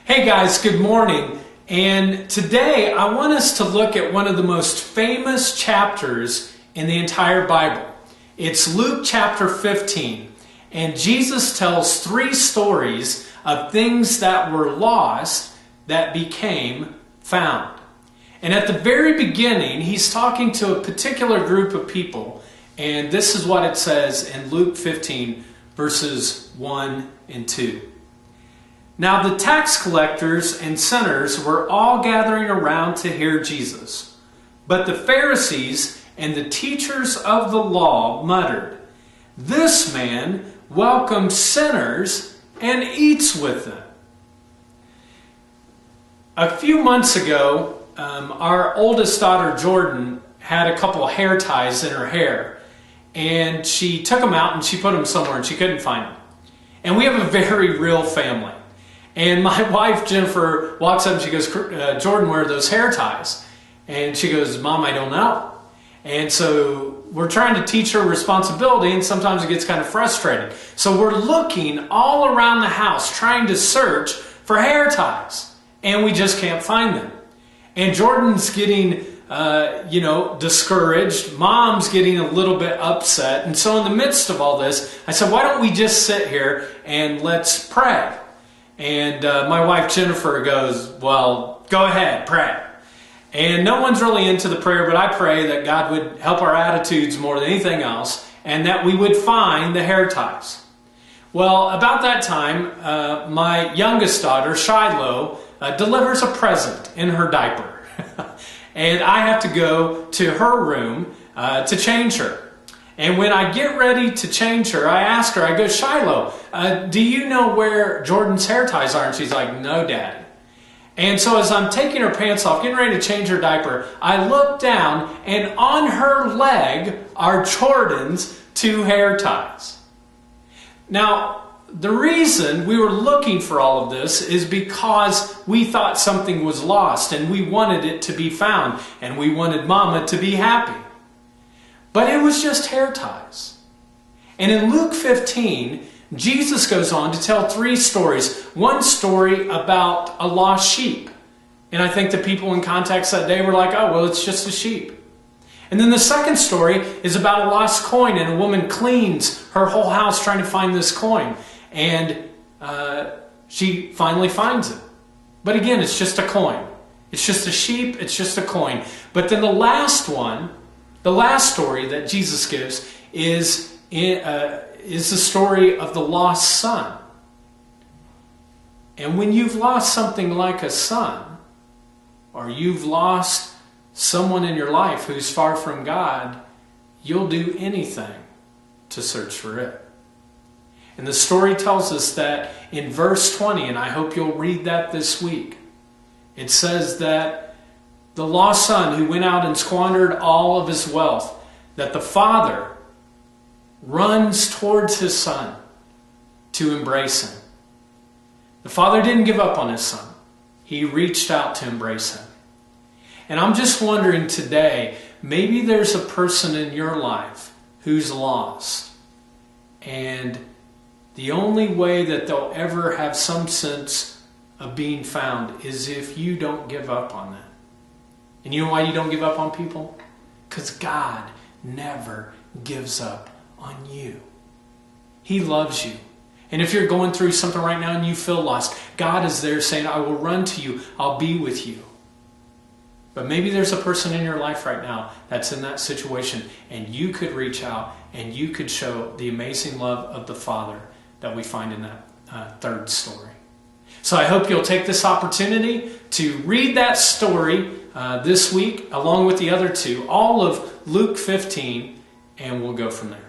Hey guys, good morning. And today I want us to look at one of the most famous chapters in the entire Bible. It's Luke chapter 15. And Jesus tells three stories of things that were lost that became found. And at the very beginning, he's talking to a particular group of people. And this is what it says in Luke 15, verses 1 and 2. Now the tax collectors and sinners were all gathering around to hear Jesus. But the Pharisees and the teachers of the law muttered, "This man welcomes sinners and eats with them." A few months ago, our oldest daughter Jordan had a couple hair ties in her hair. And she took them out and she put them somewhere and she couldn't find them. And we have a very real family. And my wife, Jennifer, walks up and she goes, "Jordan, where are those hair ties?" And she goes, "Mom, I don't know." And so we're trying to teach her responsibility, and sometimes it gets kind of frustrating. So we're looking all around the house, trying to search for hair ties. And we just can't find them. And Jordan's getting, discouraged. Mom's getting a little bit upset. And so in the midst of all this, I said, why don't we just sit here and let's pray? And my wife Jennifer goes, "Well, go ahead, pray." And no one's really into the prayer, but I pray that God would help our attitudes more than anything else, and that we would find the hair ties. Well, about that time, my youngest daughter, Shiloh, delivers a present in her diaper. And I have to go to her room to change her. And when I get ready to change her, I ask her, I go, "Shiloh, do you know where Jordan's hair ties are?" And she's like, "No, Daddy." And so as I'm taking her pants off, getting ready to change her diaper, I look down and on her leg are Jordan's two hair ties. Now, the reason we were looking for all of this is because we thought something was lost and we wanted it to be found and we wanted Mama to be happy. But it was just hair ties. And in Luke 15, Jesus goes on to tell three stories. One story about a lost sheep. And I think the people in context that day were like, "Oh, well, it's just a sheep." And then the second story is about a lost coin, and a woman cleans her whole house trying to find this coin. And she finally finds it. But again, it's just a coin. It's just a sheep. It's just a coin. But then the last one, the last story that Jesus gives is the story of the lost son. And when you've lost something like a son, or you've lost someone in your life who's far from God, you'll do anything to search for it. And the story tells us that in verse 20, and I hope you'll read that this week, it says that the lost son who went out and squandered all of his wealth, that the father runs towards his son to embrace him. The father didn't give up on his son. He reached out to embrace him. And I'm just wondering today, maybe there's a person in your life who's lost. And the only way that they'll ever have some sense of being found is if you don't give up on them. And you know why you don't give up on people? Because God never gives up on you. He loves you. And if you're going through something right now and you feel lost, God is there saying, "I will run to you. I'll be with you." But maybe there's a person in your life right now that's in that situation, and you could reach out and you could show the amazing love of the Father that we find in that third story. So I hope you'll take this opportunity to read that story this week, along with the other two, all of Luke 15, and we'll go from there.